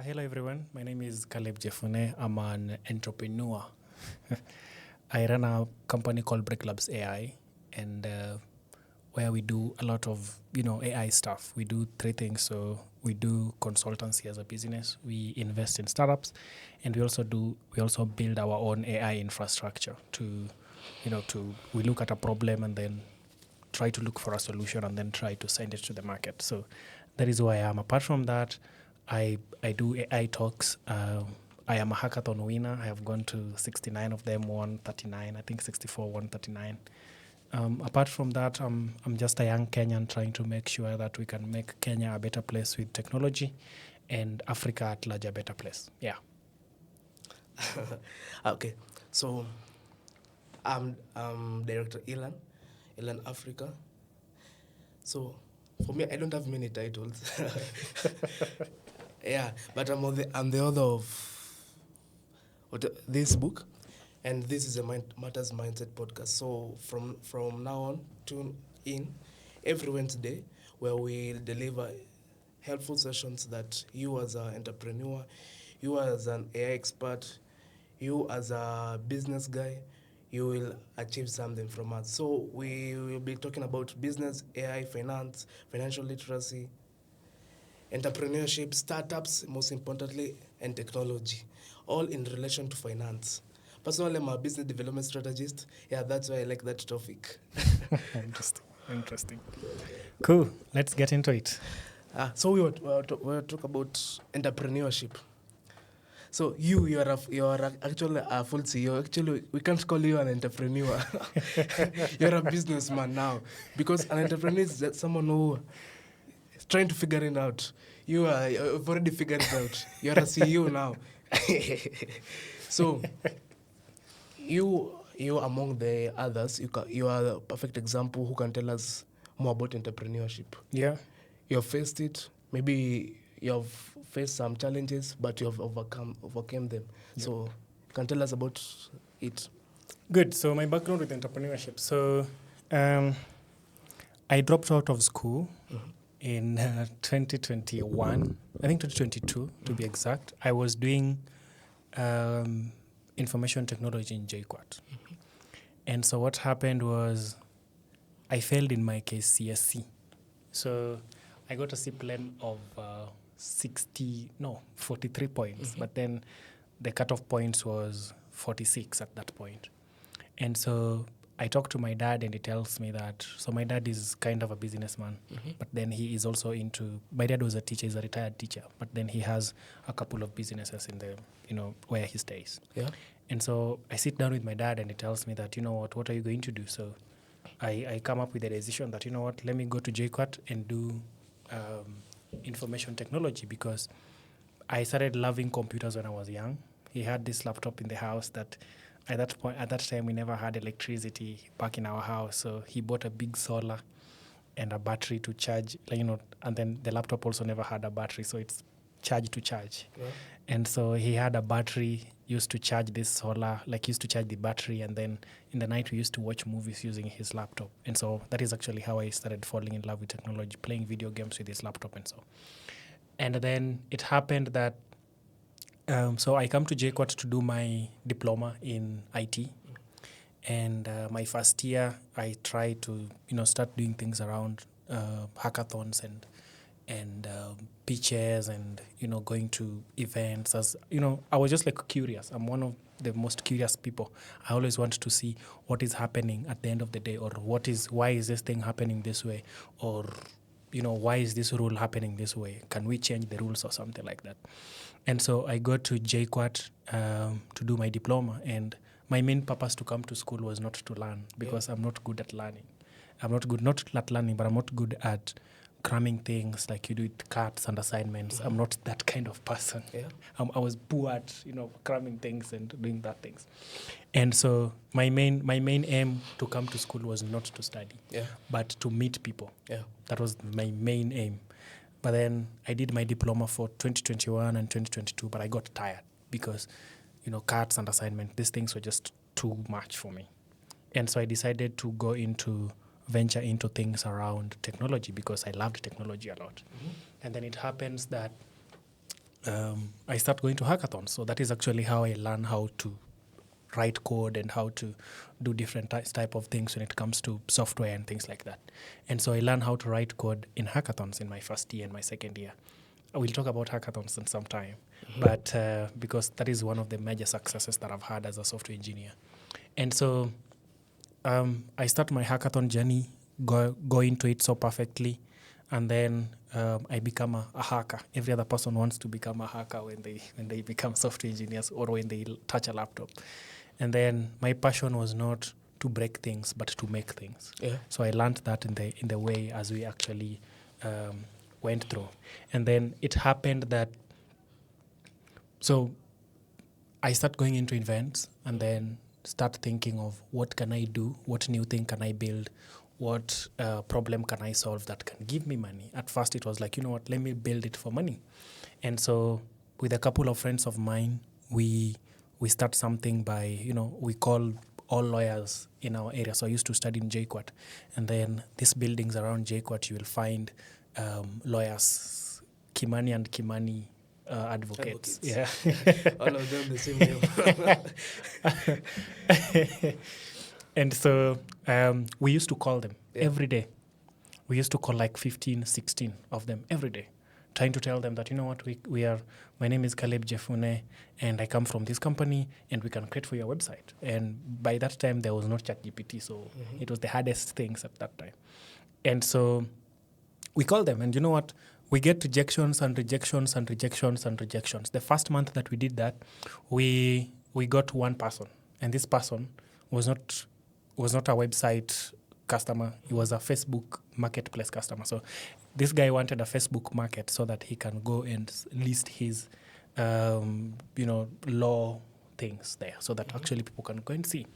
Hello, everyone. My name is Caleb Jefune. I'm an entrepreneur. I run a company called Labs AI, and where we do a lot of AI stuff. We do three things. So we do consultancy as a business. We invest in startups, and we also build our own AI infrastructure we look at a problem and then try to look for a solution and then try to send it to the market. So that is who I am. Apart from that, I do AI talks. I am a hackathon winner. I have gone to 69 of them, won 39. I think 64, won 39. Apart from that, I'm just a young Kenyan trying to make sure that we can make Kenya a better place with technology and Africa at large a better place. Yeah. Okay, so I'm Director Elan Afrika. So for me, I don't have many titles. Yeah, but I'm the author of this book, and this is a Matters Mindset podcast. So from now on, tune in every Wednesday where we deliver helpful sessions that you as an entrepreneur, you as an AI expert, you as a business guy, you will achieve something from us. So we will be talking about business, AI, finance, financial literacy, entrepreneurship, startups, most importantly, and technology, all in relation to finance. Personally, I'm a business development strategist. Yeah, that's why I like that topic. Interesting. Cool. Let's get into it. So we were talk about entrepreneurship. So you are actually a full CEO. Actually, we can't call you an entrepreneur. You're a businessman now, because an entrepreneur is someone who is trying to figure it out. You've already figured it out. You're a CEO now. So you among the others, you are a perfect example who can tell us more about entrepreneurship. Yeah. You have faced it. Maybe you have faced some challenges, but you have overcame them. Yep. So you can tell us about it. Good. So my background with entrepreneurship. So I dropped out of school in 2021. I think 2022 to be exact. I was doing information technology in JKUAT. And so what happened was I failed in my KCSE. So I got a CPLN of 43 points, but then the cutoff points was 46 at that point. And so I talked to my dad, and he tells me that, so my dad is kind of a businessman, but then he is also my dad was a teacher, he's a retired teacher, but then he has a couple of businesses in the, where he stays. Yeah. And so I sit down with my dad, and he tells me that, what are you going to do? So I come up with a decision that, let me go to JKUAT and do information technology, because I started loving computers when I was young. He had this laptop in the house that at that time we never had electricity back in our house, so he bought a big solar and a battery to charge, and then the laptop also never had a battery, so it's charge to charge. Yeah. And so he had a battery used to charge this solar, used to charge the battery, and then in the night we used to watch movies using his laptop. And so that is actually how I started falling in love with technology, playing video games with his laptop and so. And then it happened that so I come to JKUAT to do my diploma in IT. And my first year, I tried to start doing things around hackathons and pitches and going to events. As I was just curious. I'm one of the most curious people. I always want to see what is happening at the end of the day, or why is this thing happening this way, or why is this rule happening this way? Can we change the rules or something like that? And so I got to JKUAT to do my diploma, and my main purpose to come to school was not to learn, because I'm not good at learning. Not at learning, but I'm not good at cramming things like you do with cards and assignments. I'm not that kind of person. Yeah. I was poor at cramming things and doing that things. And so my main aim to come to school was not to study, but to meet people. Yeah. That was my main aim. But then I did my diploma for 2021 and 2022, but I got tired because, cards and assignments, these things were just too much for me. And so I decided to venture into things around technology, because I loved technology a lot. And then it happens that I start going to hackathons. So that is actually how I learn how to write code and how to do different type of things when it comes to software and things like that. And so I learned how to write code in hackathons in my first year and my second year. We'll talk about hackathons in some time, but because that is one of the major successes that I've had as a software engineer. And so I start my hackathon journey, go into it so perfectly, and then I become a hacker. Every other person wants to become a hacker when they become software engineers or when they touch a laptop. And then my passion was not to break things, but to make things. Yeah. So I learned that in the way as we actually went through. And then it happened that, so I start going into events and then start thinking of what can I do, what new thing can I build, what problem can I solve that can give me money. At first it was like, you know what, let me build it for money. And so with a couple of friends of mine, we start something by, we call all lawyers in our area. So I used to study in JKUAT. And then these buildings around JKUAT, you will find lawyers, Kimani and Kimani advocates. Yeah. All of them the same name. And so we used to call them every day. We used to call like 15, 16 of them every day, trying to tell them that, you know what, my name is Caleb Jefune, and I come from this company, and we can create for your website. And by that time, there was no ChatGPT, so it was the hardest things at that time. And so we call them, and you know what, we get rejections and rejections and rejections and rejections. The first month that we did that, we got one person, and this person was not a website customer. He was a Facebook marketplace customer. So this guy wanted a Facebook market so that he can go and list his, law things there so that actually people can go and see.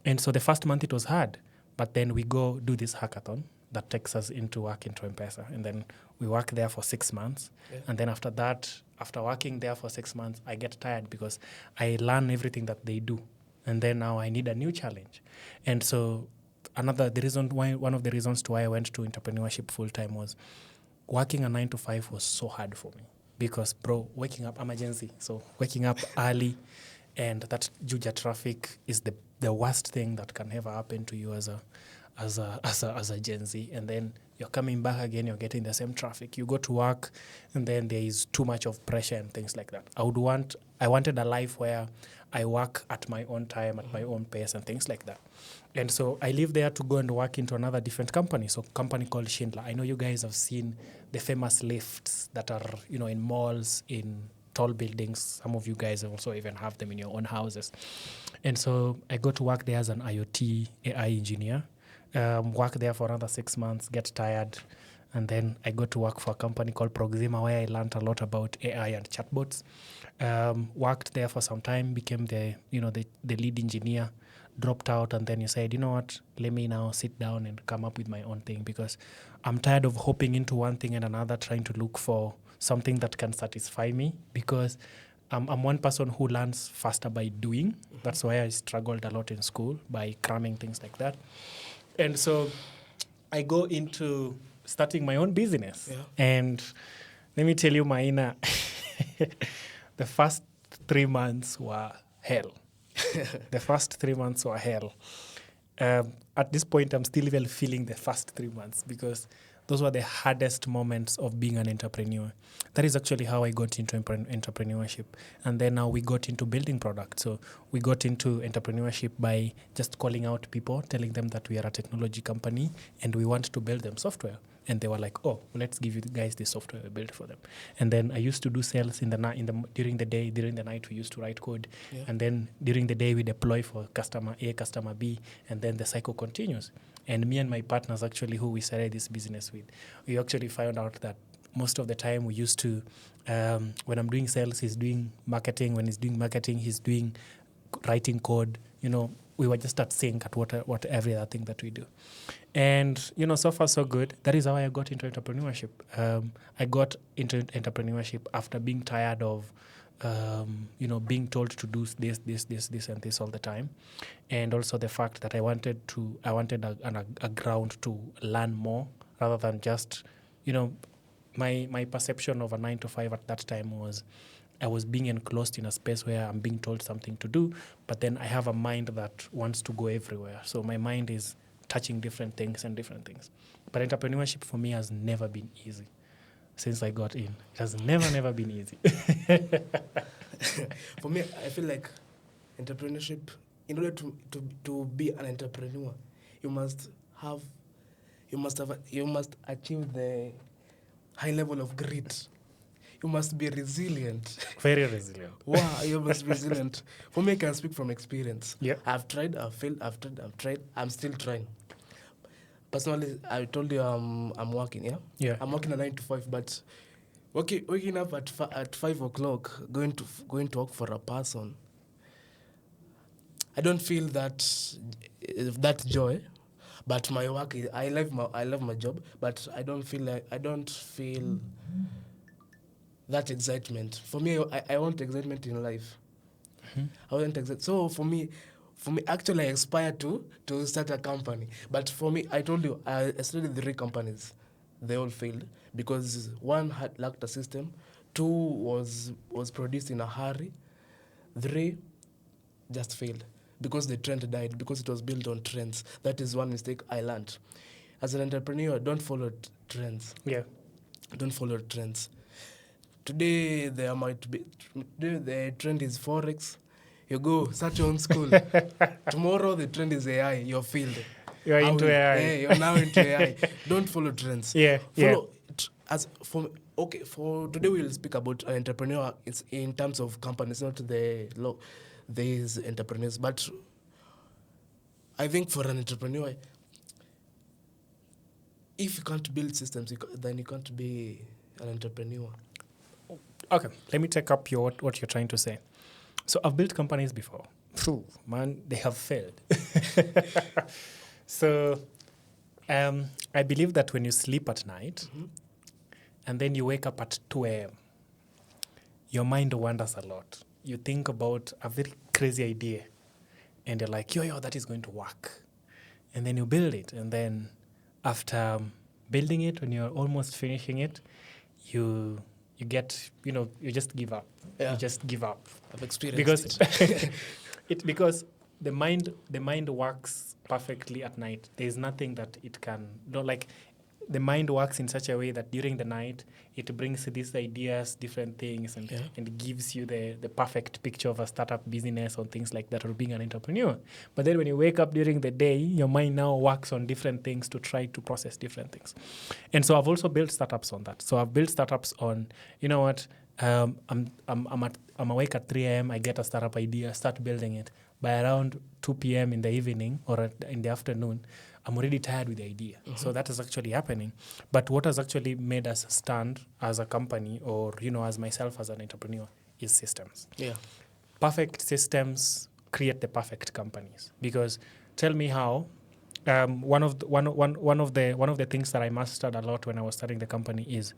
And so the first month it was hard, but then we go do this hackathon that takes us into work into M-Pesa. And then we work there for 6 months. Yeah. And then after that, after working there for 6 months, I get tired because I learn everything that they do. And then now I need a new challenge. And so one of the reasons why I went to entrepreneurship full-time was working a 9 to 5 was so hard for me because, waking up emergency. So waking up early and that Juja traffic is the worst thing that can ever happen to you as a Gen Z. And then you're coming back again, you're getting the same traffic. You go to work and then there is too much of pressure and things like that. I wanted a life where I work at my own time, at my own pace and things like that. And so I leave there to go and work into another different company. So a company called Schindler. I know you guys have seen the famous lifts that are, in malls, in tall buildings. Some of you guys also even have them in your own houses. And so I go to work there as an IoT AI engineer. Work there for another 6 months, get tired, and then I go to work for a company called Proxima where I learned a lot about AI and chatbots. Worked there for some time, became the lead engineer, dropped out, and then you said, you know what, let me now sit down and come up with my own thing because I'm tired of hopping into one thing and another, trying to look for something that can satisfy me because I'm one person who learns faster by doing. That's why I struggled a lot in school by cramming things like that. And so I go into starting my own business. Yeah. And let me tell you, Maina, the first 3 months were hell. The first 3 months were hell. At this point, I'm still even feeling the first 3 months because those were the hardest moments of being an entrepreneur. That is actually how I got into entrepreneurship. And then now we got into building products. So we got into entrepreneurship by just calling out people, telling them that we are a technology company and we want to build them software. And they were like, oh, let's give you guys the software we built for them. And then I used to do sales during the day. During the night, we used to write code. Yeah. And then during the day, we deploy for customer A, customer B, and then the cycle continues. And me and my partners, actually, who we started this business with, we actually found out that most of the time we used to, when I'm doing sales, he's doing marketing. When he's doing marketing, he's doing writing code. We were just at sync at what every other thing that we do. And, so far so good. That is how I got into entrepreneurship. I got into entrepreneurship after being tired of, being told to do this, and this all the time. And also the fact that I wanted a ground to learn more rather than just, my perception of a 9 to 5 at that time was I was being enclosed in a space where I'm being told something to do, but then I have a mind that wants to go everywhere. So my mind is touching different things. But entrepreneurship for me has never been easy since I got in. It has never been easy. For me, I feel like entrepreneurship, in order to be an entrepreneur, you must achieve the high level of grit. You must be resilient. Very resilient. Wow, you must be resilient. For me, I can speak from experience. Yeah. I've tried, I've failed, I've tried, I'm still trying. Personally, I told you I'm working, yeah? Yeah. I'm working a 9 to 5, but waking up at 5 o'clock, going to work for a person, I don't feel that joy. But my work is, I love my job, but I don't feel that excitement. For me, I want excitement in life. Mm-hmm. I want excitement. So for me, actually, I aspire to start a company. But for me, I told you, I started 3 companies. They all failed because one had lacked a system, 2 was produced in a hurry, 3 just failed because the trend died, because it was built on trends. That is one mistake I learned. As an entrepreneur, don't follow trends. Yeah. Don't follow trends. Today, the trend is Forex. You go, start your own school. Tomorrow, the trend is AI, your field. You're into AI. Yeah, you're now into AI. Don't follow trends. Yeah. For today, we'll speak about an entrepreneur. It's in terms of companies, not these entrepreneurs. But I think for an entrepreneur, if you can't build systems, then you can't be an entrepreneur. Okay, let me take up what you're trying to say. So I've built companies before. Phew, man, they have failed. So I believe that when you sleep at night and then you wake up at 2 a.m., your mind wanders a lot. You think about a very crazy idea and you're like, yo, that is going to work. And then you build it. And then after building it, when you're almost finishing it, you get, you just give up. Yeah. You just give up. I've experienced it. Because the mind works perfectly at night. There's nothing that it can do. Like, the mind works in such a way that during the night it brings these ideas, different things, and gives you the perfect picture of a startup business or things like that, or being an entrepreneur. But then when you wake up during the day, your mind now works on different things to try to process different things. And so I've also built startups on that. So I've built startups on, I'm awake at 3 a.m., I get a startup idea, start building it. By around 2 p.m. in the evening or in the afternoon, I'm already tired with the idea. Mm-hmm. So that is actually happening. But what has actually made us stand as a company, or, as myself as an entrepreneur, is systems. Yeah. Perfect systems create the perfect companies. Because tell me how. One of the things that I mastered a lot when I was starting the company is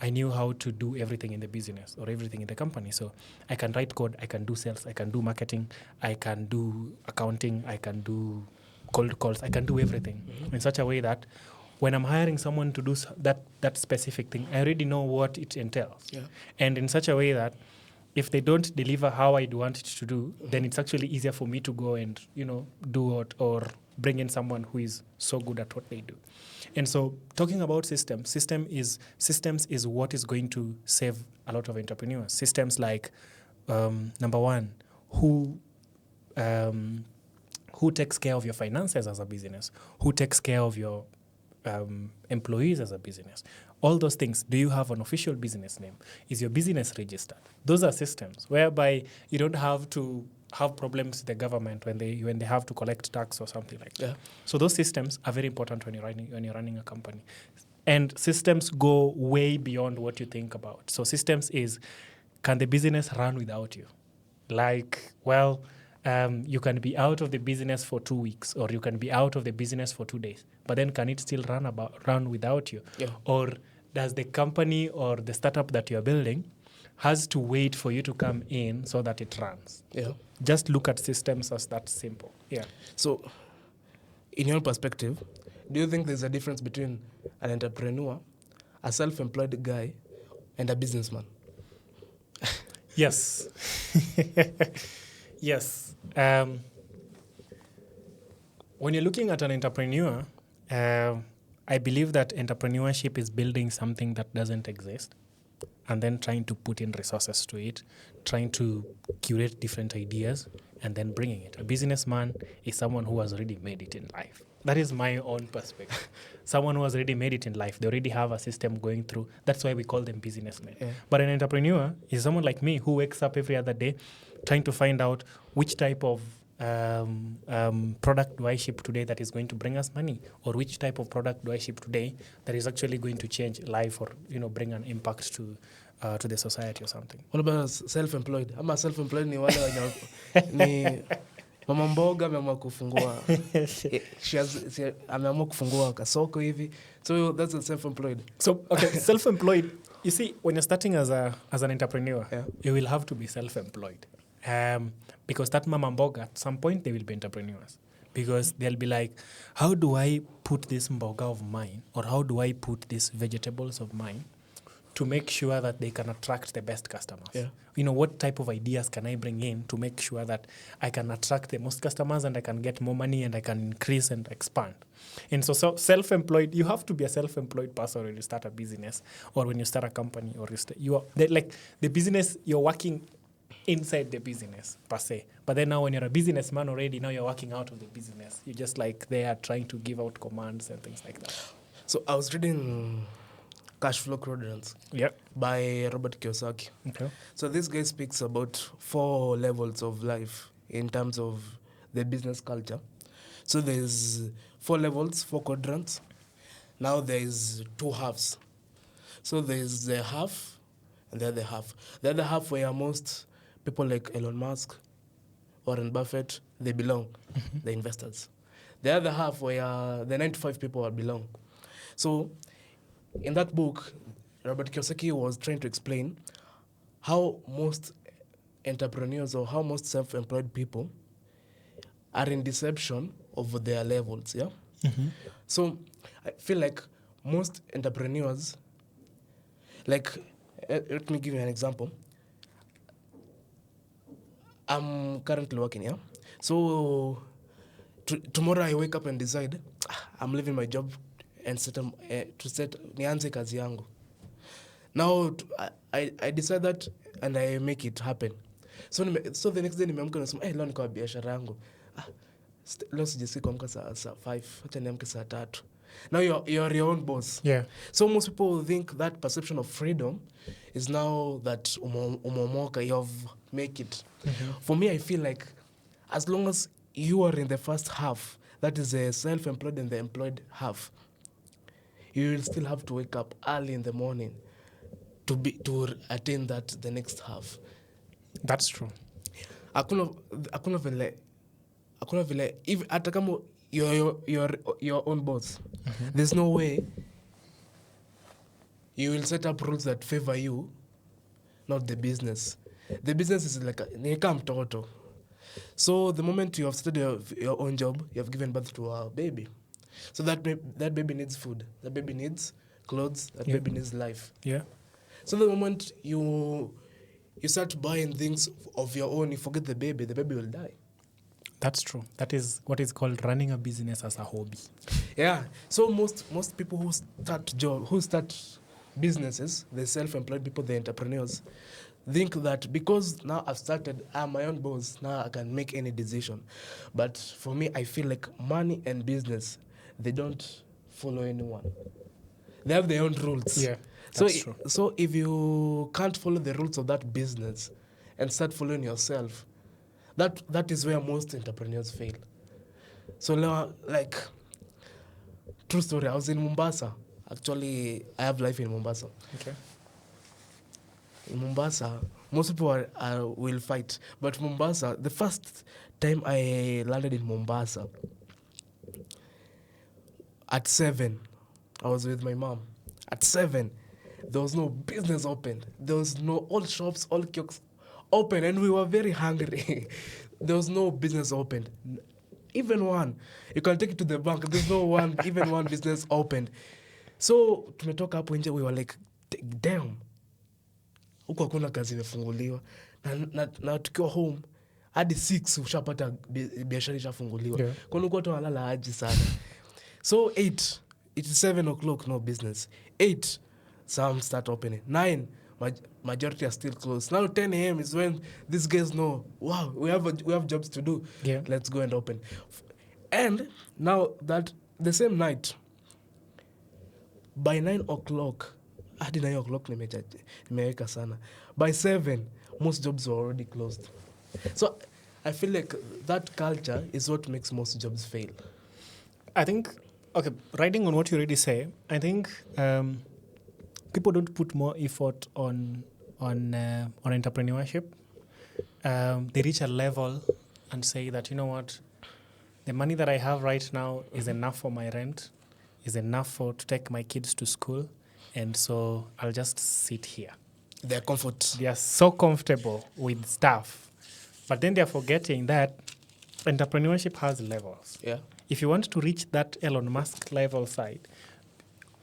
I knew how to do everything in the business or everything in the company. So I can write code, I can do sales, I can do marketing, I can do accounting, I can do cold calls, I can do everything in such a way that when I'm hiring someone to do that specific thing, I already know what it entails. Yeah. And in such a way that if they don't deliver how I'd want it to do, then it's actually easier for me to go and, do it or bring in someone who is so good at what they do. And so talking about systems is what is going to save a lot of entrepreneurs. Systems like, number one, who takes care of your finances as a business, who takes care of your employees as a business. All those things. Do you have an official business name? Is your business registered? Those are systems whereby you don't have to have problems with the government when they have to collect tax or something like that. Yeah. So those systems are very important when you're running a company. And systems go way beyond what you think about. So systems is, can the business run without you? Like, you can be out of the business for 2 weeks, or you can be out of the business for 2 days, but then can it still run without you? Yeah. Or does the company or the startup that you're building has to wait for you to come in so that it runs? Yeah. Just look at systems as that simple. Yeah. So, in your perspective, do you think there's a difference between an entrepreneur a self-employed guy and a businessman? Yes. Yes. When you're looking at an entrepreneur, I believe that entrepreneurship is building something that doesn't exist and then trying to put in resources to it, trying to curate different ideas and then bringing it. A businessman is someone who has already made it in life. That is my own perspective. Someone who has already made it in life. They already have a system going through. That's why we call them businessmen. Yeah. But an entrepreneur is someone like me who wakes up every other day trying to find out which type of product do I ship today that is going to bring us money, or which type of product do I ship today that is actually going to change life or bring an impact to the society or something. What about self-employed? Ama self-employed ni wale ni mama mboga ameamua kufungua ameamua kufungua kasoko hivi. So that's a self-employed. So okay, self-employed. You see, when you're starting as an entrepreneur, Yeah. you will have to be self-employed. Because that mama mboga, at some point they will be entrepreneurs. Because they'll be like, how do I put this mboga of mine, or how do I put these vegetables of mine to make sure that they can attract the best customers? Yeah. What type of ideas can I bring in to make sure that I can attract the most customers and I can get more money and I can increase and expand? And so self-employed, you have to be a self-employed person when you start a business or when you start a company, or the business, you're working inside the business per se. But then now when you're a businessman already, now you're working out of the business. You're just like there trying to give out commands and things like that. So I was reading Cash Flow Quadrants by Robert Kiyosaki. Okay. So this guy speaks about 4 levels of life in terms of the business culture. So there's 4 levels, 4 quadrants. Now there's 2 halves. So there's the half and the other half. The other half where most people like Elon Musk, Warren Buffett, they belong, the investors. The other half where the 95 people belong. So in that book, Robert Kiyosaki was trying to explain how most entrepreneurs or how most self-employed people are in deception of their levels, yeah? Mm-hmm. So I feel like most entrepreneurs, like, let me give you an example. I'm currently working, yeah? So tomorrow I wake up and decide, I'm leaving my job and nianze kazi yangu. Now I decide that and I make it happen. So the next day nimeamka nasema, leo niko biashara yangu. Leo sijasi kuamka saa 5, acha niamke saa 3. Now you're your own boss. Yeah. So most people think that perception of freedom is now that umomoka, you've make it. Mm-hmm. For me, I feel like as long as you are in the first half, that is the self-employed and the employed half, you will still have to wake up early in the morning to attain that the next half. That's true. Hakuna vile if hata kama you're your own boss, there's no way you will set up rules that favor you, not the business. The business is like ni kama mtoto. So the moment you have started your own job, you have given birth to a baby. So that baby needs food. That baby needs clothes. That baby needs life. Yeah. So the moment you start buying things of your own, you forget the baby will die. That's true. That is what is called running a business as a hobby. Yeah. So most people who start businesses, the self-employed people, the entrepreneurs, think that because now I've started, I'm my own boss, now I can make any decision. But for me, I feel like money and business, they don't follow anyone. They have their own rules. Yeah, that's true. So if you can't follow the rules of that business and start following yourself, that is where most entrepreneurs fail. So now, like, true story, I was in Mombasa. Actually, I have life in Mombasa. Okay. In Mombasa, most people will fight. But Mombasa, the first time I landed in Mombasa, at 7, I was with my mom. At 7, there was no business open. There was no, all shops, all kiosks open, and we were very hungry. There was no business open. Even one. You can take it to the bank. There's no one, even one business opened. So tumetoka hapo nje, we were like damn, huku hakuna kazi imefunguliwa na tukiwa home hadi 6 ushapata biashara ishafunguliwa. Yeah. Kwani uko tunalala aje sana. So 8, it is 7 o'clock, no business. 8, some start opening. 9, majority are still closed. Now 10 a.m. is when these guys know, wow, we have jobs to do. Yeah. Let's go and open. And now that the same night, by 9 o'clock, hadi 9 o'clock nimeweka sana. By 7, most jobs were already closed. So I feel like that culture is what makes most jobs fail. I think, okay, riding on what you already say, I think people don't put more effort on entrepreneurship. They reach a level and say that, you know what, the money that I have right now is enough for my rent, is enough to take my kids to school, and so I'll just sit here. Their comfort. They are so comfortable with stuff, but then they're forgetting that entrepreneurship has levels. Yeah. If you want to reach that Elon Musk level side,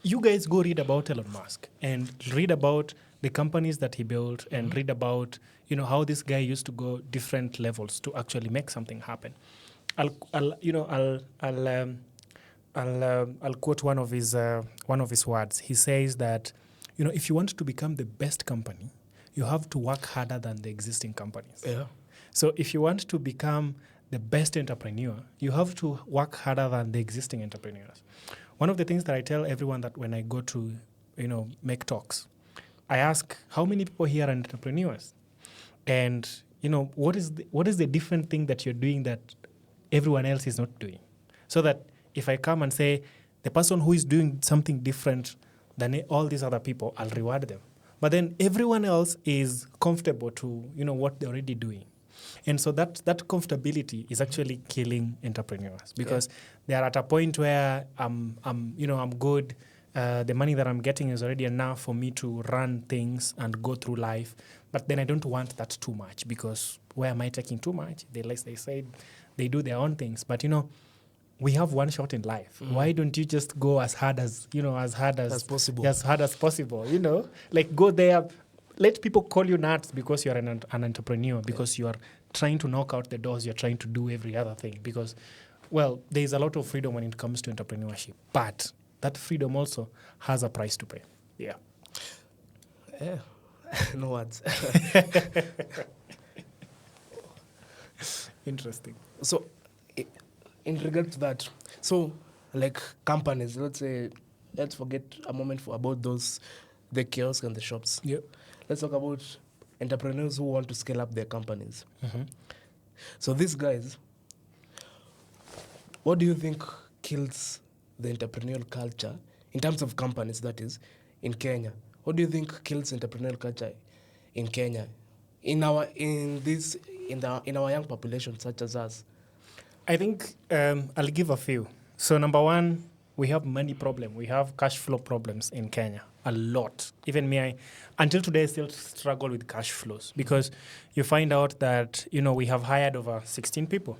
you guys go read about Elon Musk and read about the companies that he built and read about, you know, how this guy used to go different levels to actually make something happen. I'll quote one of his words. He says that, you know, if you want to become the best company, you have to work harder than the existing companies. Yeah. So if you want to become the best entrepreneur, you have to work harder than the existing entrepreneurs. One of the things that I tell everyone that when I go to, you know, make talks, I ask, how many people here are entrepreneurs? And, you know, what is the different thing that you're doing that everyone else is not doing? So that if I come and say, the person who is doing something different than all these other people, I'll reward them. But then everyone else is comfortable to, you know, what they're already doing. And so that comfortability is actually killing entrepreneurs, because they are at a point where I'm good. The money that I'm getting is already enough for me to run things and go through life. But then I don't want that too much, because where am I taking too much? They said they do their own things. But, you know, we have one shot in life. Why don't you just go as hard as possible? As hard as possible, you know? Like, go there. Let people call you nuts because you're an entrepreneur, because you are trying to knock out the doors, you're trying to do every other thing. Because, well, there's a lot of freedom when it comes to entrepreneurship. But that freedom also has a price to pay. Yeah. Yeah. No words. Interesting. So, in regard to that, so, like companies, let's forget a moment about the kiosks and the shops. Yeah. Let's talk about entrepreneurs who want to scale up their companies. So these guys, what do you think kills the entrepreneurial culture in terms of companies, that is, in Kenya? What do you think kills entrepreneurial culture in Kenya, in our young population such as us? I think I'll give a few. So number one, we have money problem. We have cash flow problems in Kenya a lot. Even me, until today, I still struggle with cash flows, because you find out that, you know, we have hired over 16 people,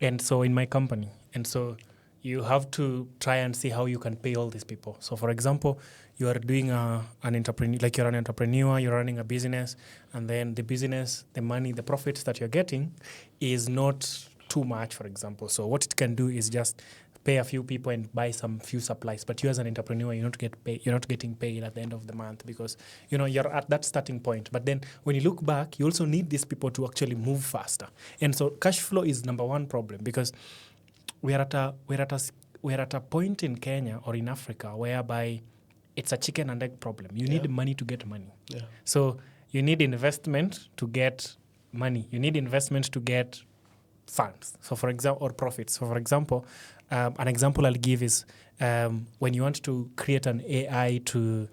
and so in my company, and so you have to try and see how you can pay all these people. So, for example, you are doing an entrepreneur, like you're an entrepreneur, you're running a business, and then the business, the money, the profits that you're getting is not too much, for example. So what it can do is just pay a few people and buy some few supplies. But you as an entrepreneur, you're not getting paid at the end of the month, because, you know, you're at that starting point. But then when you look back, you also need these people to actually move faster. And so cash flow is number one problem, because we're at a point in Kenya or in Africa whereby it's a chicken and egg problem. You need money to get money. Yeah. So you need investment to get money. You need investment to get funds. So for example, or profits. So for example, an example I'll give is when you want to create an AI to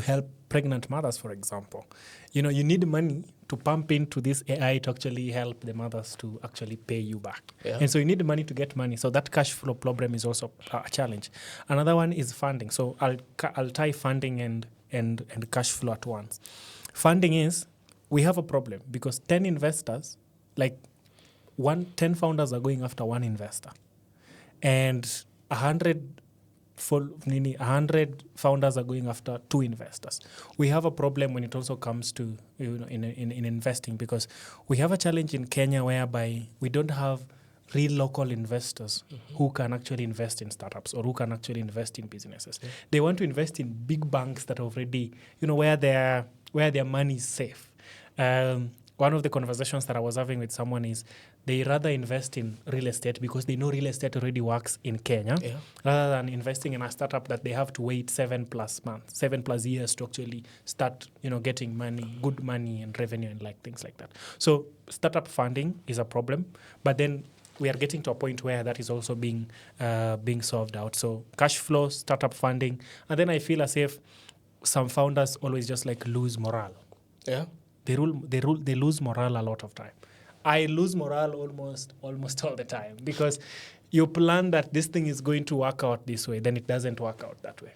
help pregnant mothers, for example. You know, you need money to pump into this AI to actually help the mothers to actually pay you back. Yeah. And so you need money to get money. So that cash flow problem is also a challenge. Another one is funding. So I'll tie funding and cash flow at once. Funding is, we have a problem because 10 investors, 10 founders are going after one investor. And 100 founders are going after 2 investors. We have a problem when it also comes to in investing, because we have a challenge in Kenya whereby we don't have real local investors who can actually invest in startups or who can actually invest in businesses. Yeah. They want to invest in big banks that already, where their money is safe. One of the conversations that I was having with someone is they rather invest in real estate because they know real estate already works in Kenya, rather than investing in a startup that they have to wait 7+ years to actually start, getting money, good money and revenue and things like that. So startup funding is a problem, but then we are getting to a point where that is also being solved out. So cash flow, startup funding, and then I feel as if some founders always just lose morale. Yeah. They lose morale a lot of time. I lose morale almost all the time, because you plan that this thing is going to work out this way, then it doesn't work out that way.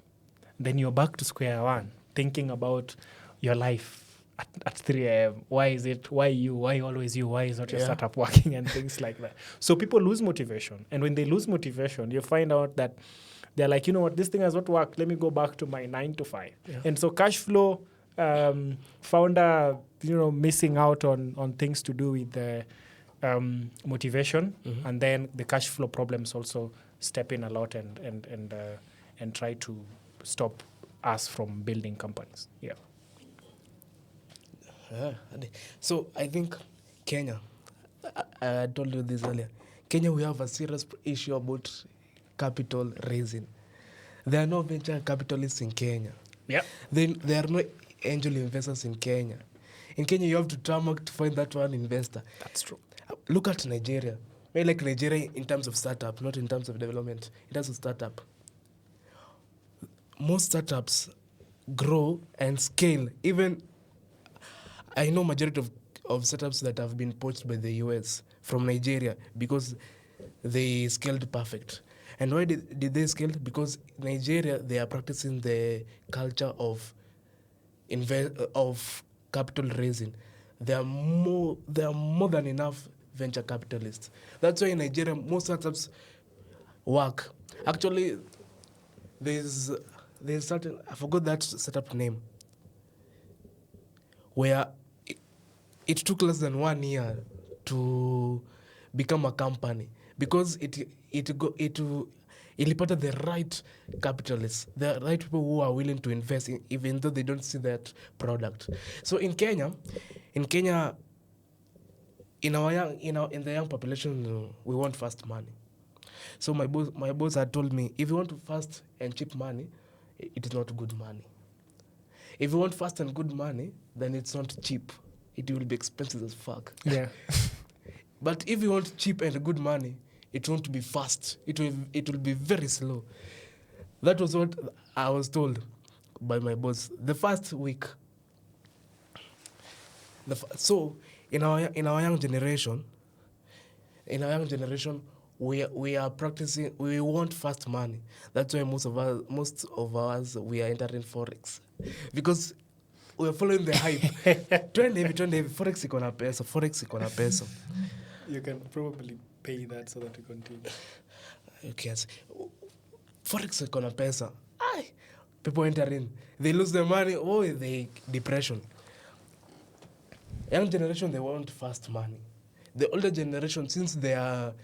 Then you're back to square one, thinking about your life at 3 a.m. Why is it? Why you? Why always you? Why is not your startup working? And things like that. So people lose motivation. And when they lose motivation, you find out that they're like, you know what, this thing has not worked. Let me go back to my 9 to 5. Yeah. And so cash flow, founder, missing out on things to do with the motivation, and then the cash flow problems also step in a lot and try to stop us from building companies. Yeah. So I think Kenya, I told you this earlier, Kenya, we have a serious issue about capital raising. There are no venture capitalists in Kenya. Yeah. Then there are no angel investors in Kenya. In Kenya, you have to tarmac to find that one investor. That's true. Look at Nigeria. Maybe like Nigeria in terms of startup, not in terms of development. In terms of startup, most startups grow and scale. Even I know majority of startups that have been poached by the US from Nigeria because they scaled perfect. And why did they scale? Because Nigeria, they are practicing the culture of capital raising. There are more than enough venture capitalists. That's why in Nigeria most startups work. Actually, there's certain, I forgot that startup name, where it took less than 1 year to become a company because it ilipata the right capitalists, the right people who are willing to invest in, even though they don't see that product. So in Kenya, in the young population, we want fast money. So my boss had told me, if you want fast and cheap money, it is not good money. If you want fast and good money, then it's not cheap. It will be expensive as fuck. Yeah. But if you want cheap and good money, it won't be fast. It will be very slow. That was what I was told by my boss. The first week. So in our young generation, we are practicing. We want fast money. That's why most of us we are entering forex, because we are following the hype. Trend heavy, forex iko na pesa. You can probably pay that so that you continue. Okay. Forex iko na pesa. People enter in. They lose their money. They depression. Young generation, they want fast money. The older generation, since they are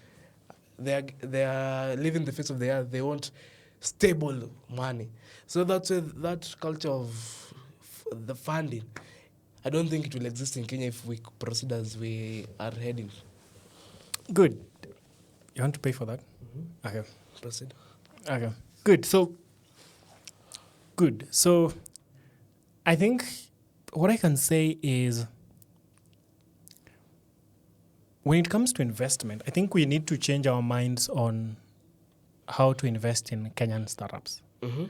living the face of the earth, they want stable money. So that's why that culture of the funding, I don't think it will exist in Kenya if we proceed as we are heading. Good. You want to pay for that? Mm-hmm. Okay. Proceed. Okay. Good. So I think what I can say is, when it comes to investment, I think we need to change our minds on how to invest in Kenyan startups. Mm-hmm.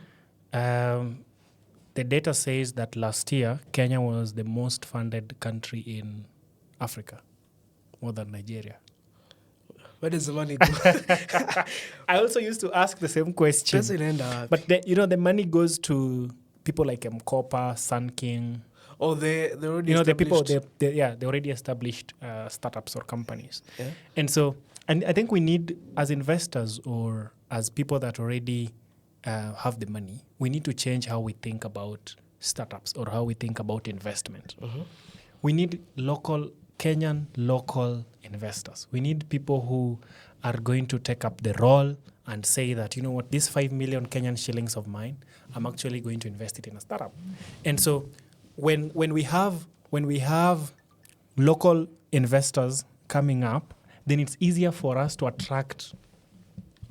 The data says that last year, Kenya was the most funded country in Africa, more than Nigeria. Where does the money go? I also used to ask the same question. But the money goes to people like Mkopa, Sun King. Oh, they already the people, they already established startups or companies. Yeah. And so, and I think we need, as investors or as people that already have the money, we need to change how we think about startups or how we think about investment. We need Kenyan local investors. We need people who are going to take up the role and say that, you know what, this 5 million Kenyan shillings of mine, I'm actually going to invest it in a startup. And so when we have local investors coming up, then it's easier for us to attract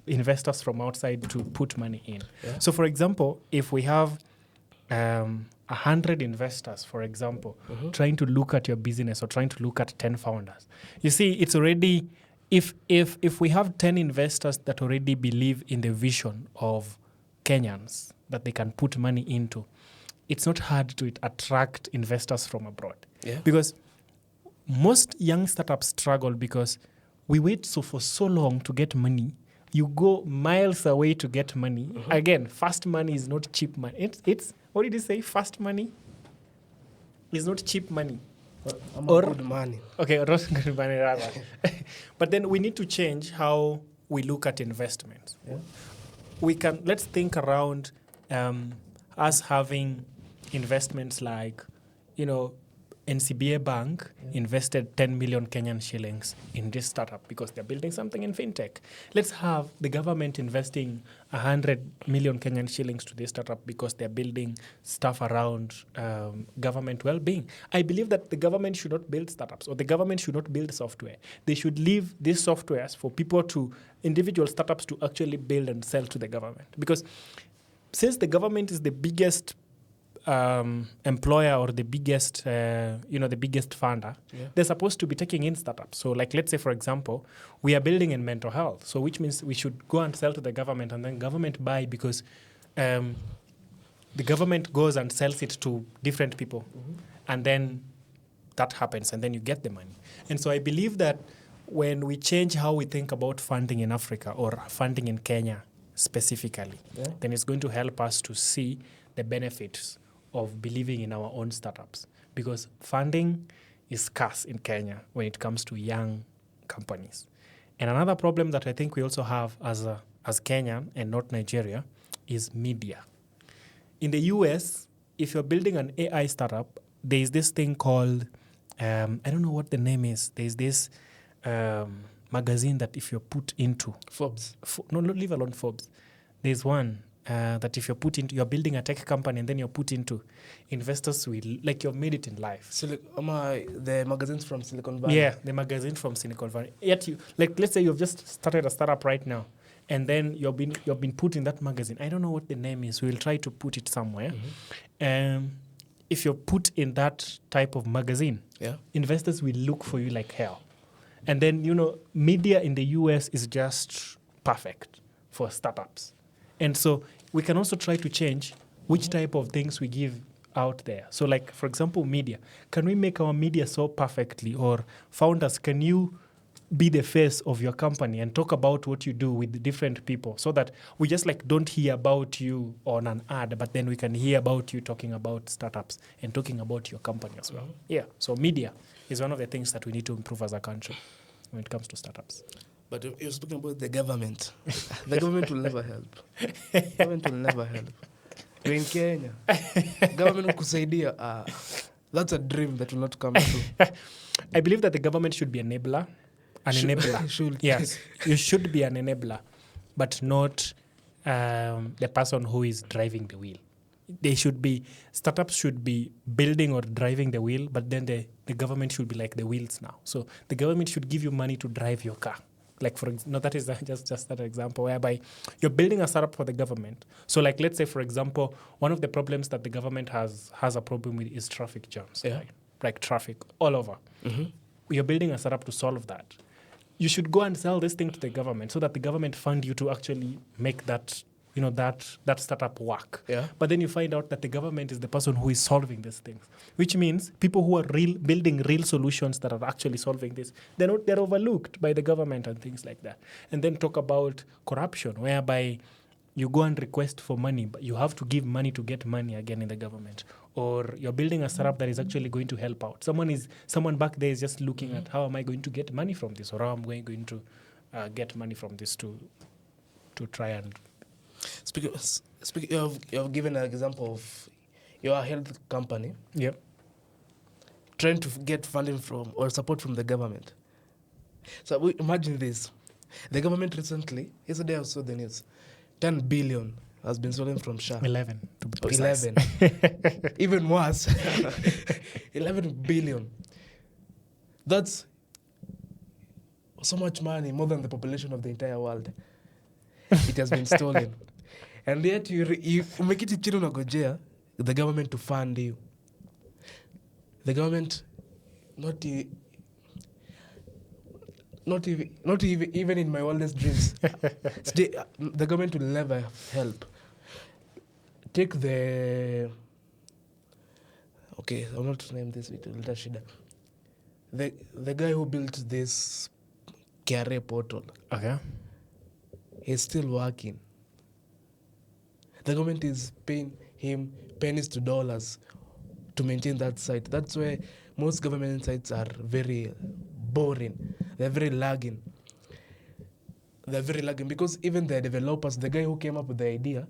investors from outside to put money in. Yeah. So for example, if we have 100 investors, for example, trying to look at your business or trying to look at 10 founders, you see, it's already, if we have 10 investors that already believe in the vision of Kenyans that they can put money into, it's not hard to attract investors from abroad. Yeah. Because most young startups struggle because we wait for so long to get money. You go miles away to get money. Again, fast money is not cheap money. It's what did you say? Fast money is not cheap money. Or good money. Okay, or not good money rather. But then we need to change how we look at investments. Yeah. Let's think around us having investments like, NCBA Bank invested 10 million Kenyan shillings in this startup because they're building something in fintech. Let's have the government investing 100 million Kenyan shillings to this startup because they're building stuff around government well-being. I believe that the government should not build startups or the government should not build software. They should leave these softwares for individual startups to actually build and sell to the government. Because since the government is the biggest employer or the biggest, the biggest funder, they're supposed to be taking in startups. So like, let's say, for example, we are building in mental health. So which means we should go and sell to the government and then government buy because the government goes and sells it to different people. And then that happens and then you get the money. And so I believe that when we change how we think about funding in Africa or funding in Kenya specifically, then it's going to help us to see the benefits of believing in our own startups, because funding is scarce in Kenya when it comes to young companies. And another problem that I think we also have as Kenya and not Nigeria is media. In the US, if you're building an AI startup, there is this thing called, I don't know what the name is. There's this magazine that if you're put into... Forbes. No, leave alone Forbes. There's one that if you're building a tech company and then you're put into, investors will, like you've made it in life. The magazines from Silicon Valley. Yeah, the magazine from Silicon Valley. Yet let's say you've just started a startup right now, and then you've been put in that magazine. I don't know what the name is. We'll try to put it somewhere. If you're put in that type of magazine, investors will look for you like hell. And then, media in the US is just perfect for startups. And so we can also try to change which type of things we give out there. So like, for example, media. Can we make our media so perfectly? Or founders, can you be the face of your company and talk about what you do with different people so that we just don't hear about you on an ad, but then we can hear about you talking about startups and talking about your company as well. Yeah, so media is one of the things that we need to improve as a country when it comes to startups. But you're speaking about the government. The government will never help. Government will never help. You're in Kenya. Government will kusaidia. That's a dream that will not come true. I believe that the government should be an enabler. Yes, you should be an enabler, but not the person who is driving the wheel. Startups should be building or driving the wheel, but then the government should be like the wheels now. So the government should give you money to drive your car. That is just that example whereby you're building a startup for the government. So let's say, for example, one of the problems that the government has a problem with is traffic jams, like traffic all over. You're building a startup to solve that. You should go and sell this thing to the government so that the government fund you to actually make that that startup work. Yeah. But then you find out that the government is the person who is solving these things, which means people who are building real solutions that are actually solving this, they're overlooked by the government and things like that. And then talk about corruption, whereby you go and request for money, but you have to give money to get money again in the government. Or you're building a startup that is actually going to help out. Someone back there is just looking at how am I going to get money from this, or how am I going to get money from this to to try and. Speaking, you have given an example of your health company Yeah. trying to get funding from or support from the government. So imagine this. The government recently, yesterday I saw the news, 10 billion has been stolen from SHA. 11 to be precise. 11. Even worse. 11 billion. That's so much money, more than the population of the entire world. It has been stolen. And yet you make it chini unagojea the government to fund you. The government not even in my wildest dreams. The government will never help. Take the okay, I'll not name this little shida. The guy who built this KRA portal, Okay. he's still working. The government is paying him pennies to dollars to maintain that site. That's why most government sites are very boring. They're very lagging. Because even the developers, the guy who came up with the idea,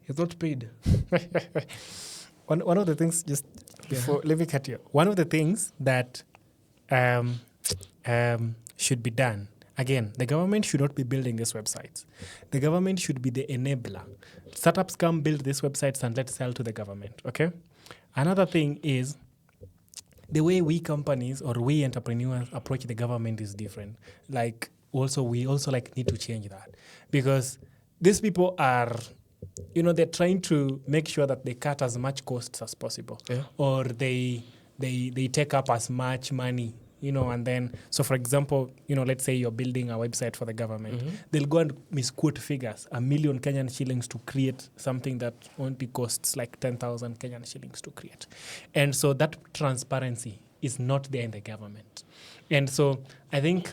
he's not paid. One of the things, just before, let me cut you. One of the things that should be done, again, the government should not be building these websites. The government should be the enabler. Startups come build these websites and let's sell to the government, okay? Another thing is the way we companies or we entrepreneurs approach the government is different. Like, we also need to change that, because these people are, they're trying to make sure that they cut as much costs as possible, or they take up as much money, and then, so for example, let's say you're building a website for the government, they'll go and misquote figures, 1 million Kenyan shillings to create something that only costs like 10,000 Kenyan shillings to create. And so that transparency is not there in the government. And so I think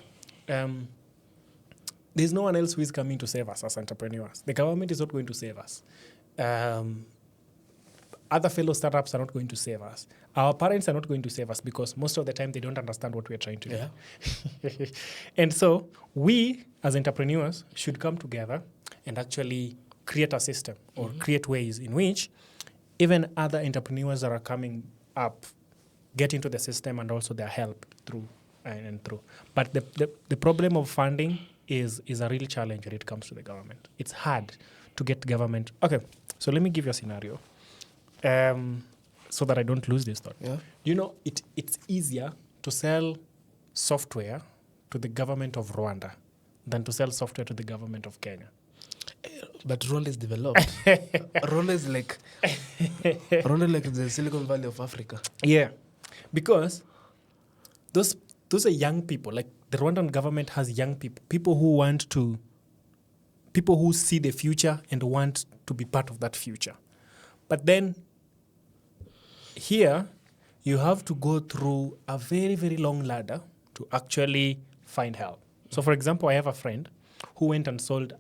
there's no one else who is coming to save us as entrepreneurs. The government is not going to save us. Other fellow startups are not going to save us. Our parents are not going to save us, because most of the time they don't understand what we're trying to do. And so we, as entrepreneurs, should come together and actually create a system or create ways in which even other entrepreneurs that are coming up get into the system and also they're helped through and through. But the problem of funding is a real challenge when it comes to the government. It's hard to get government. Okay, so let me give you a scenario. So that I don't lose this thought. Yeah. It's easier to sell software to the government of Rwanda than to sell software to the government of Kenya. But Rwanda is developed. Rwanda is like the Silicon Valley of Africa. Yeah, because those are young people. Like, the Rwandan government has young people who see the future and want to be part of that future. But then here, you have to go through a very, very long ladder to actually find help. So, for example, I have a friend who went and sold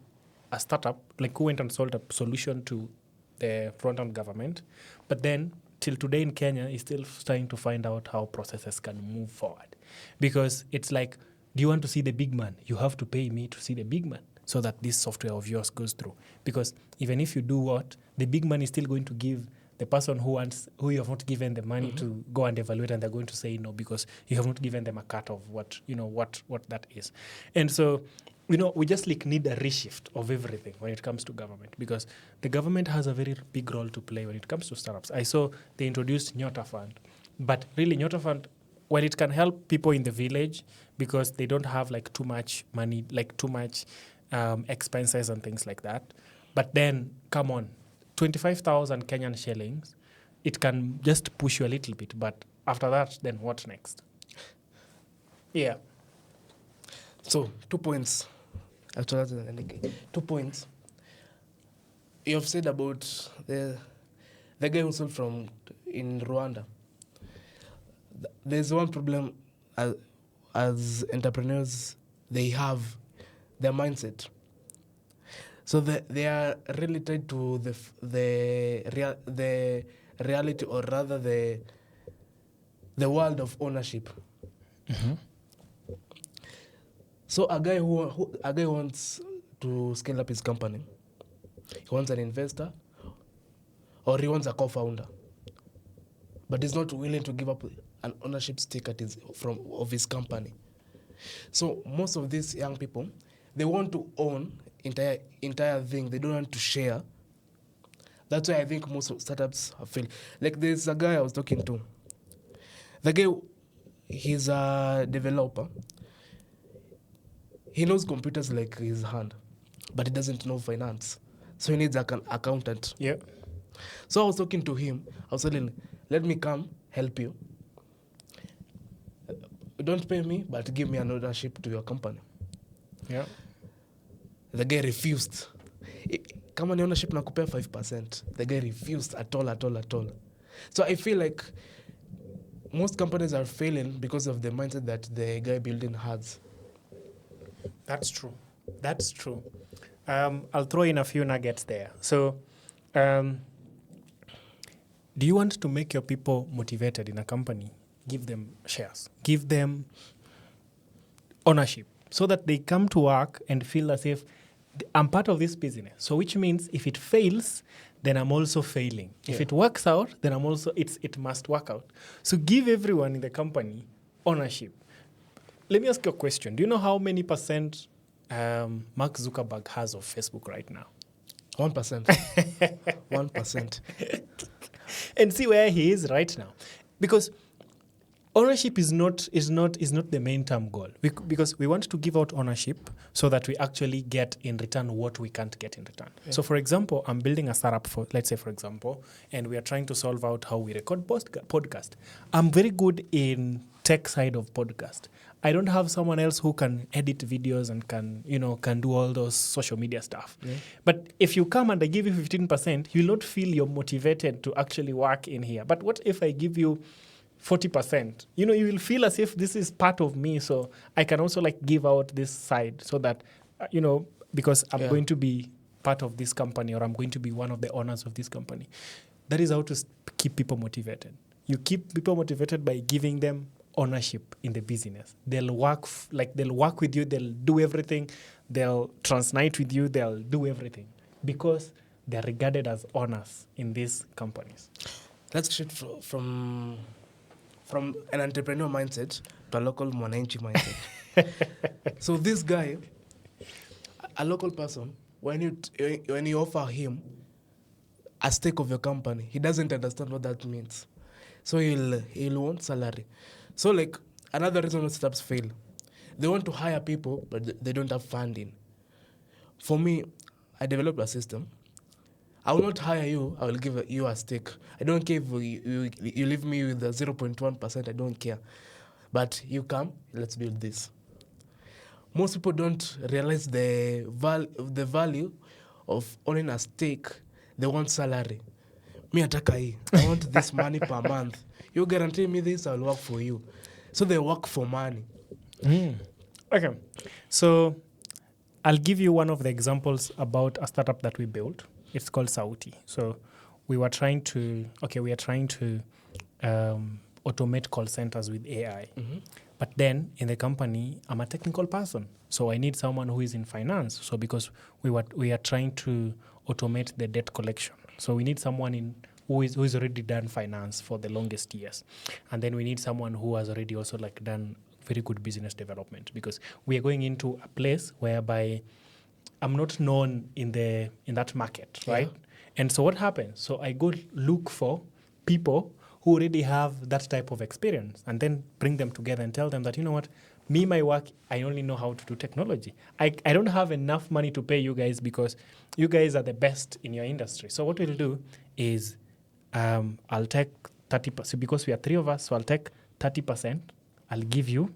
a startup, who went and sold a solution to the Rwandan government. But then, till today in Kenya, is still trying to find out how processes can move forward. Because it's like, do you want to see the big man? You have to pay me to see the big man so that this software of yours goes through. Because even if you do what, the big man is still going to give the person who you have not given the money to go and evaluate, and they're going to say no because you have not given them a cut of what that is. And so, we just need a reshift of everything when it comes to government, because the government has a very big role to play when it comes to startups. I saw they introduced Nyota Fund, but really Nyota Fund, well, it can help people in the village because they don't have too much money, too much expenses and things like that. But then, come on, 25,000 Kenyan shillings, it can just push you a little bit. But after that, then what next? Yeah. So, 2 points. After that, 2 points. You have said about the guy who sold in Rwanda. There's one problem as entrepreneurs, they have their mindset. So they are really tied to the reality, or rather the world of ownership. So a guy wants to scale up his company. He wants an investor or he wants a co-founder, but he's not willing to give up an ownership stake of his company. So most of these young people, they want to own entire thing. They don't want to share. That's why I think most of startups have failed. Like there's a guy I was talking to. The guy, he's a developer. He knows computers like his hand, but he doesn't know finance. So he needs an accountant. Yeah. So I was talking to him. I was telling him, let me come help you. Don't pay me, but give me an ownership to your company. Yeah. The guy refused. Kama ni ownership nakupea 5%. The guy refused at all. So I feel like most companies are failing because of the mindset that the guy building has. That's true. I'll throw in a few nuggets there. So, do you want to make your people motivated in a company? Give them shares. Give them ownership so that they come to work and feel as if I'm part of this business. So which means if it fails, then I'm also failing. Yeah. If it works out, then it must work out. So give everyone in the company ownership. Let me ask you a question. Do you know how many percent Mark Zuckerberg has of Facebook right now? 1%. 1%. And see where he is right now. Because ownership is not the main term goal. Because we want to give out ownership so that we actually get in return what we can't get in return. Yeah. So for example, I'm building a startup let's say for example, and we are trying to solve out how we record podcast. I'm very good in tech side of podcast. I don't have someone else who can edit videos and can do all those social media stuff. Yeah. But if you come and I give you 15%, you'll not feel you're motivated to actually work in here. But what if I give you 40%? You will feel as if this is part of me, so I can also give out this side so that, because I'm going to be part of this company or I'm going to be one of the owners of this company. That is how to keep people motivated. You keep people motivated by giving them ownership in the business. They'll work with you, they'll do everything, they'll transnight with you, they'll do everything because they're regarded as owners in these companies. That's shit from an entrepreneur mindset to a local mwananchi mindset. So this guy, a local person, when you offer him a stake of your company, he doesn't understand what that means. So he'll want salary. So another reason why startups fail, they want to hire people, but they don't have funding. For me, I developed a system. I will not hire you. I will give you a stake. I don't care if you leave me with the 0.1%. I don't care. But you come, let's build this. Most people don't realize the value of owning a stake. They want salary. Me ataka hii. I want this money per month. You guarantee me this, I'll work for you. So they work for money. Okay. So I'll give you one of the examples about a startup that we built. It's called Sauti. So we are trying to automate call centers with AI. Mm-hmm. But then in the company, I'm a technical person. So I need someone who is in finance. So because we are trying to automate the debt collection. So we need someone who is already done finance for the longest years. And then we need someone who has already also done very good business development, because we are going into a place whereby I'm not known in that market, right? Yeah. And so what happens? So I go look for people who already have that type of experience and then bring them together and tell them that, you know what, my work, I only know how to do technology. I don't have enough money to pay you guys because you guys are the best in your industry. So what we'll do is I'll take 30%, because we are three of us, so I'll take 30%, I'll give you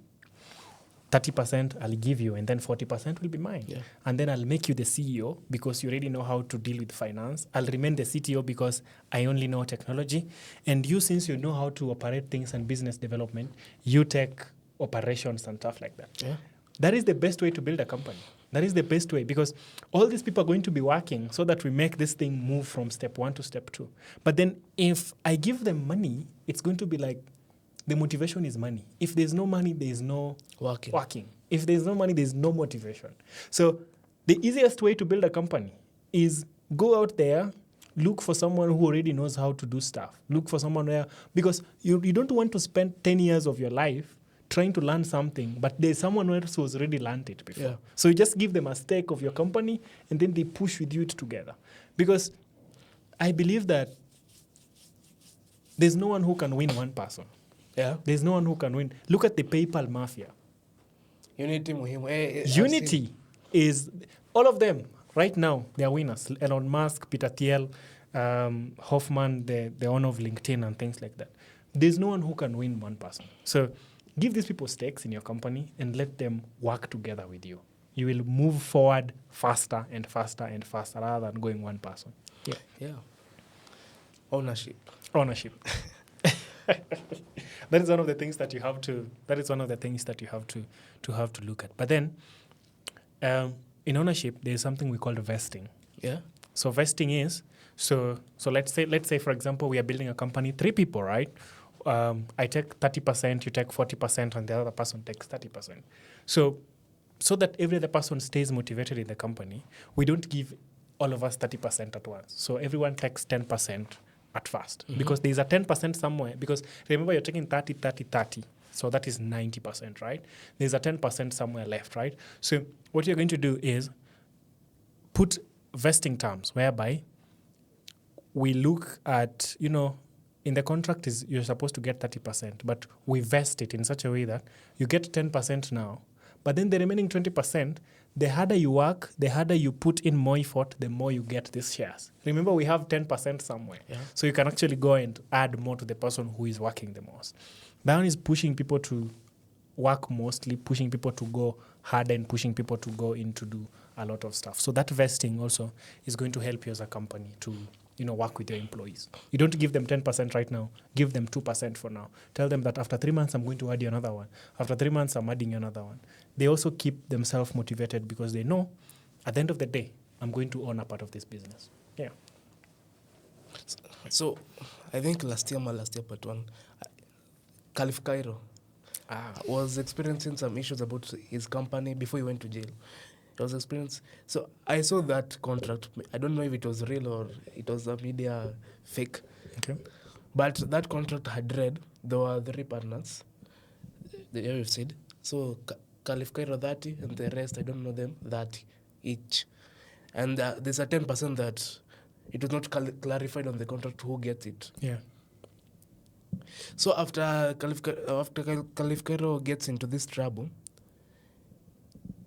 30%, I'll give you, and then 40% will be mine. Yeah. And then I'll make you the CEO because you already know how to deal with finance. I'll remain the CTO because I only know technology. And you, since you know how to operate things and business development, you take operations and stuff like that. Yeah. That is the best way to build a company. That is the best way, because all these people are going to be working so that we make this thing move from step 1 to step 2. But then if I give them money, it's going to be the motivation is money. If there's no money, there's no working. If there's no money, there's no motivation. So The easiest way to build a company is go out there, look for someone who already knows how to do stuff. Look for someone where, because you don't want to spend 10 years of your life trying to learn something, but there's someone else who's already learned it before. Yeah. So you just give them a stake of your company, and then they push with you it together. Because I believe that there's no one who can win one person. Yeah. There's no one who can win. Look at the PayPal mafia. Unity muhimu. Unity is, all of them right now, they are winners. Elon Musk, Peter Thiel, Hoffman, the owner of LinkedIn and things like that. There's no one who can win one person. So give these people stakes in your company and let them work together with you. You will move forward faster and faster and faster rather than going one person. Yeah. Yeah. Ownership. That is one of the things that you have to. That is one of the things that you have to look at. But then, in ownership, there is something we call vesting. Yeah. So vesting is so let's say for example we are building a company, 3 people, right? I take 30%, you take 40%, and the other person takes 30%. So that every other person stays motivated in the company, we don't give all of us 30% at once. So everyone takes 10% at first, because there's a 10% somewhere. Because remember, you're taking 30, 30, 30. So that is 90%, right? There's a 10% somewhere left, right? So what you're going to do is put vesting terms whereby we look at, in the contract is you're supposed to get 30%, but we vest it in such a way that you get 10% now, but then the remaining 20%, the harder you work, the harder you put in more effort, the more you get these shares. Remember, we have 10% somewhere. Yeah. So you can actually go and add more to the person who is working the most. That one is pushing people to work mostly, pushing people to go harder and pushing people to go in to do a lot of stuff. So that vesting also is going to help you as a company to work with your employees. You don't give them 10% right now. Give them 2% for now. Tell them that after 3 months, I'm going to add you another one. After 3 months, I'm adding you another one. They also keep themselves motivated because they know at the end of the day, I'm going to own a part of this business. Yeah. So I think last year part 1, Caleb Cairo was experiencing some issues about his company before he went to jail. So I saw that contract. I don't know if it was real or it was a media fake. Okay. But that contract had read there were 3 partners. You've said. So Caleb Cairo 30 and the rest, I don't know them, 30 each. And there's a 10% that it was not clarified on the contract who gets it. Yeah. So after Caleb Cairo gets into this trouble,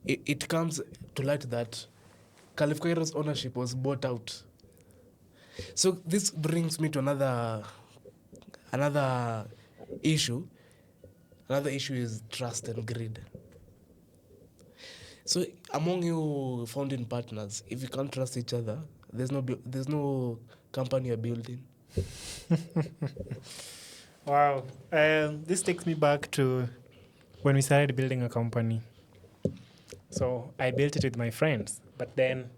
it comes to light that Caleb Cairo's ownership was bought out. So this brings me to another issue. Another issue is trust and greed. So among you founding partners, if you can't trust each other, there's no company you're building. Wow. This takes me back to when we started building a company. So I built it with my friends, but then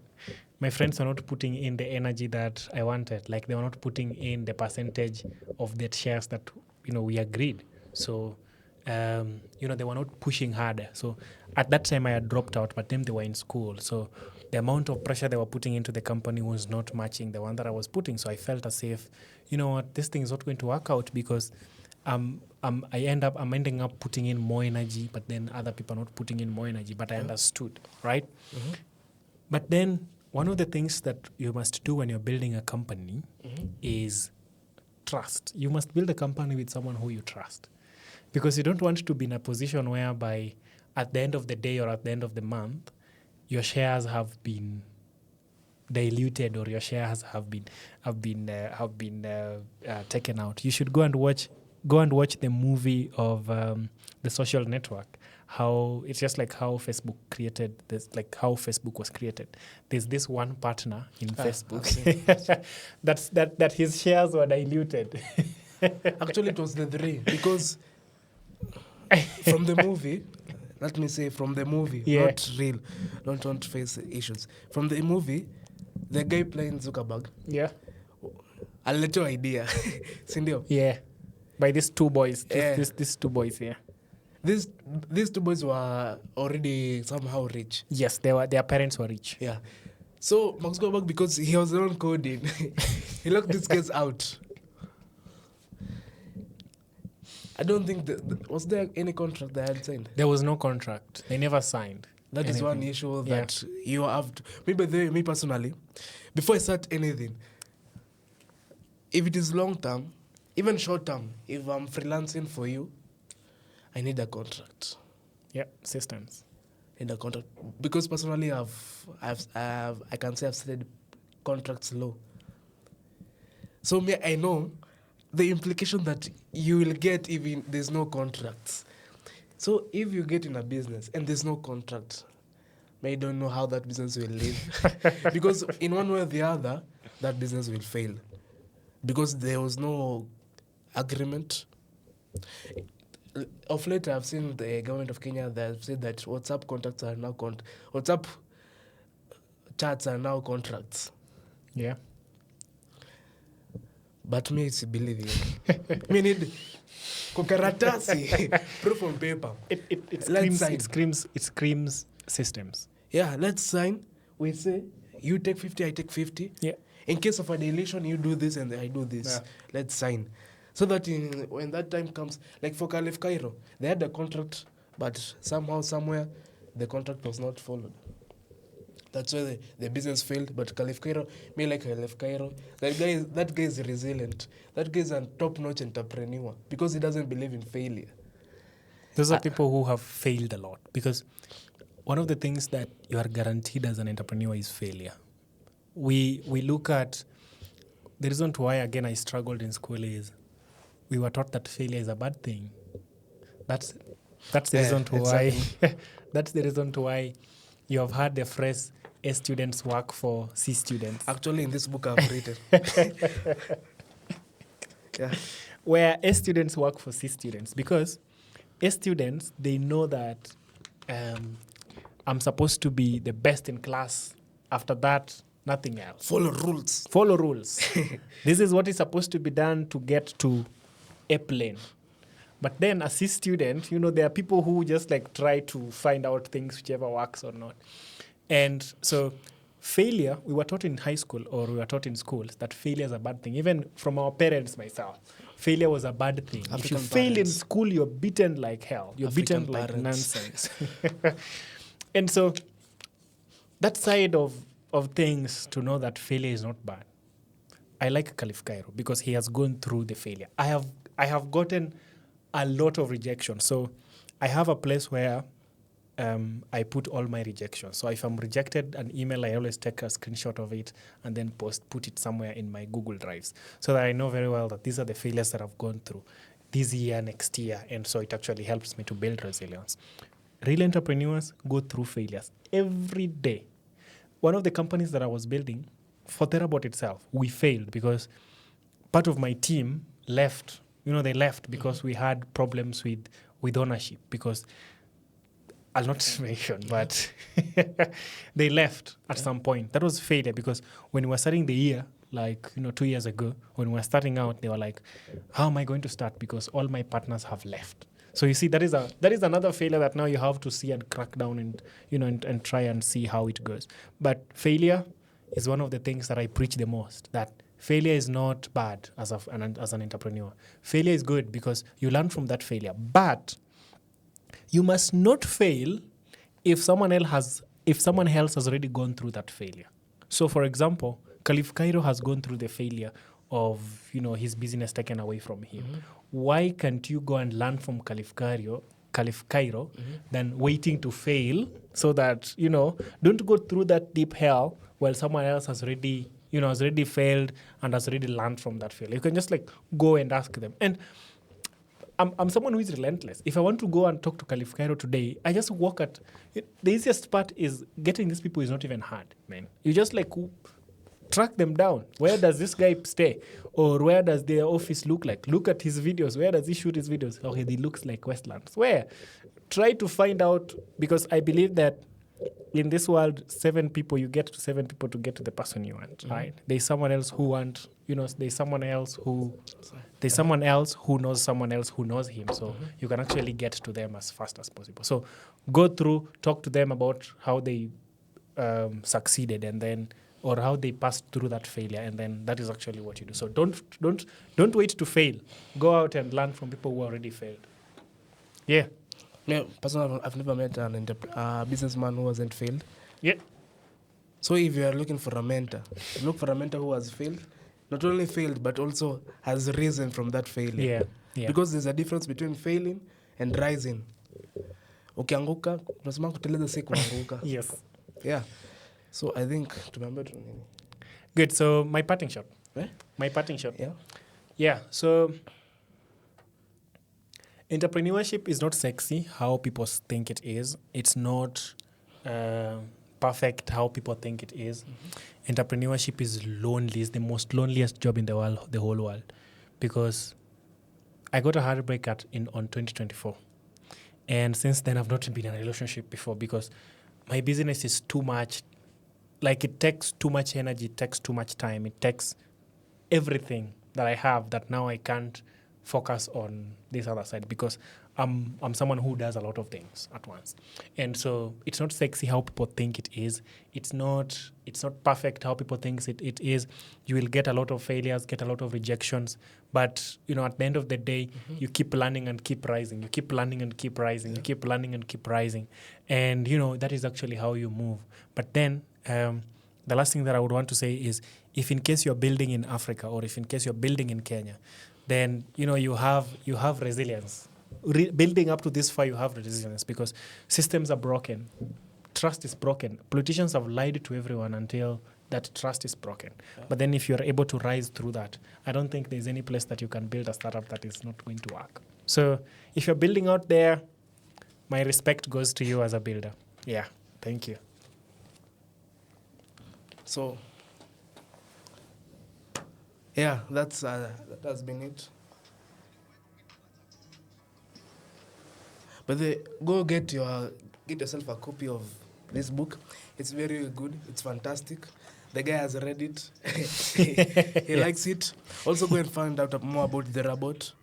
my friends were not putting in the energy that I wanted. Like, they were not putting in the percentage of the shares that, we agreed. So, they were not pushing harder. So at that time I had dropped out, but then they were in school. So the amount of pressure they were putting into the company was not matching the one that I was putting. So I felt as if, this thing is not going to work out because I'm ending up putting in more energy, but then other people are not putting in more energy. But I understood, right? Mm-hmm. But then one of the things that you must do when you're building a company is trust. You must build a company with someone who you trust, because you don't want to be in a position whereby at the end of the day or at the end of the month, your shares have been diluted or your shares have been taken out. You should go and watch the movie of The Social Network. How it's just like how Facebook created this, like how Facebook was created. There's this one partner in Facebook that his shares were diluted. Actually, it was the 3 because from the movie, let me say from the movie, not real. Don't want to face issues. From the movie, the guy playing Zuckerberg. Yeah. A little idea. Sindio? Yeah. By these 2 boys. These 2 boys, yeah. these two boys were already somehow rich. Yes, their parents were rich. Yeah. So Mark Zuckerberg, because he was the one coding, he locked these guys out. I don't think was there any contract they had signed. There was no contract. They never signed. That is anything. one issue that you have to. Me personally, before I start anything, if it is long term, even short term, if I'm freelancing for you, I need a contract. Yeah, systems. In a contract, because personally I can say I've studied contracts law. So I know the implication that you will get if there's no contracts. So if you get in a business and there's no contract, I don't know how that business will live. Because in one way or the other, that business will fail. Because there was no agreement. Of late, I've seen the government of Kenya that have said that WhatsApp contacts are now WhatsApp chats are now contracts. Yeah. But me, it's believing. Me need kukaratasi, proof on paper. It screams systems. Yeah, let's sign. We say you take 50, I take 50. Yeah. In case of a deletion, you do this and I do this. Yeah. Let's sign. So that when that time comes, like for Caleb Cairo, they had a contract, but somehow, somewhere, the contract was not followed. That's why the business failed. But Caleb Cairo, me like Caleb Cairo, that guy is resilient. That guy is a top-notch entrepreneur because he doesn't believe in failure. Those are people who have failed a lot, because one of the things that you are guaranteed as an entrepreneur is failure. We look at the reason why, again, I struggled in school is we were taught that failure is a bad thing. That's the reason to why. That's the reason to why you have heard the phrase A students work for C students. Actually, in this book I've written. Yeah. Where A students work for C students, because A students, they know that I'm supposed to be the best in class. After that, nothing else. Follow rules. Follow rules. This is what is supposed to be done to get to a plane. But then as a student, there are people who just like try to find out things whichever works or not. And so failure, we were taught in high school or we were taught in schools that failure is a bad thing. Even from our parents, myself, failure was a bad thing. African if you fail in school, you're beaten like hell. You're African beaten like parents. nonsense. And so that side of things, to know that failure is not bad. I like Caleb Cairo because he has gone through the failure. I have gotten a lot of rejection. So I have a place where I put all my rejections. So if I'm rejected an email, I always take a screenshot of it and then put it somewhere in my Google Drives so that I know very well that these are the failures that I've gone through this year, next year. And so it actually helps me to build resilience. Real entrepreneurs go through failures every day. One of the companies that I was building, for TheraBot itself, we failed because part of my team left. They left because we had problems with ownership, because I'll not mention, but they left at some point. That was failure, because when we were starting the year, 2 years ago, when we were starting out, they were like, how am I going to start? Because all my partners have left. So you see, that is another failure that now you have to see and crack down and try and see how it goes. But failure is one of the things that I preach the most, that failure is not bad as an entrepreneur. Failure is good because you learn from that failure. But you must not fail if someone else has already gone through that failure. So, for example, Caleb Cairo has gone through the failure of his business taken away from him. Mm-hmm. Why can't you go and learn from Caleb Cairo mm-hmm. than waiting to fail, so that don't go through that deep hell while someone else has already failed and has already learned from that failure. You can just go and ask them. And I'm someone who is relentless. If I want to go and talk to Caleb Cairo today, I just walk at it. The easiest part is getting these people is not even hard, man. You just track them down. Where does this guy stay? Or where does their office look like? Look at his videos. Where does he shoot his videos? Okay, he looks like Westlands. Where? Try to find out, because I believe that in this world, 7 people, you get to 7 people to get to the person you want, right? There's someone else who there's someone else who knows someone else who knows him. So you can actually get to them as fast as possible. So go through, talk to them about how they succeeded, and then, or how they passed through that failure, and then that is actually what you do. So don't wait to fail. Go out and learn from people who already failed. Yeah. Yeah, personally, I've never met a businessman who hasn't failed. Yeah. So if you are looking for a mentor, look for a mentor who has failed. Not only failed, but also has risen from that failure. Yeah. Because there's a difference between failing and rising. Ukianguka, tunasema kuteleza si kuanguka. Yes. Yeah. So I think tumeambia tu nini. Good. So my parting shot. My parting shot. Yeah. So entrepreneurship is not sexy how people think it is. It's not perfect how people think it is. Entrepreneurship is lonely. It's the most loneliest job in the world, the whole world, because I got a heartbreak on 2024, and since then I've not been in a relationship before because my business is too much. Like, it takes too much energy. It takes too much time. It takes everything that I have that now I can't focus on this other side because I'm someone who does a lot of things at once. And so it's not sexy how people think it is. It's not perfect how people think it is. You will get a lot of failures, get a lot of rejections. But, at the end of the day, you keep learning and keep rising. You keep learning and keep rising. You keep learning and keep rising. And, that is actually how you move. But then the last thing that I would want to say is, if in case you're building in Africa, or if in case you're building in Kenya, then you have resilience. Building up to this far, you have resilience because systems are broken, trust is broken. Politicians have lied to everyone until that trust is broken. But then if you're able to rise through that, I don't think there's any place that you can build a startup that is not going to work. So if you're building out there, my respect goes to you as a builder. Yeah, thank you. So, yeah, that has been it. But go get yourself a copy of this book. It's very good. It's fantastic. The guy has read it. He likes it. Also, go and find out more about TheraBot.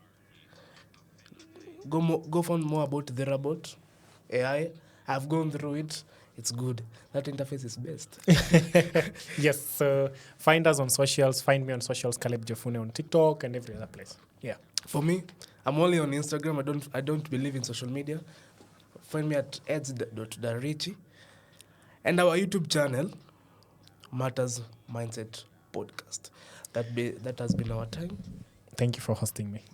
Go find more about TheraBot AI. I've gone through it. It's good. That interface is best. Yes. So find us on socials. Find me on socials, Caleb Jefune on TikTok and every other place. Yeah. For me, I'm only on Instagram. I don't believe in social media. Find me at eds.darichi. And our YouTube channel, Matters Mindset Podcast. That has been our time. Thank you for hosting me.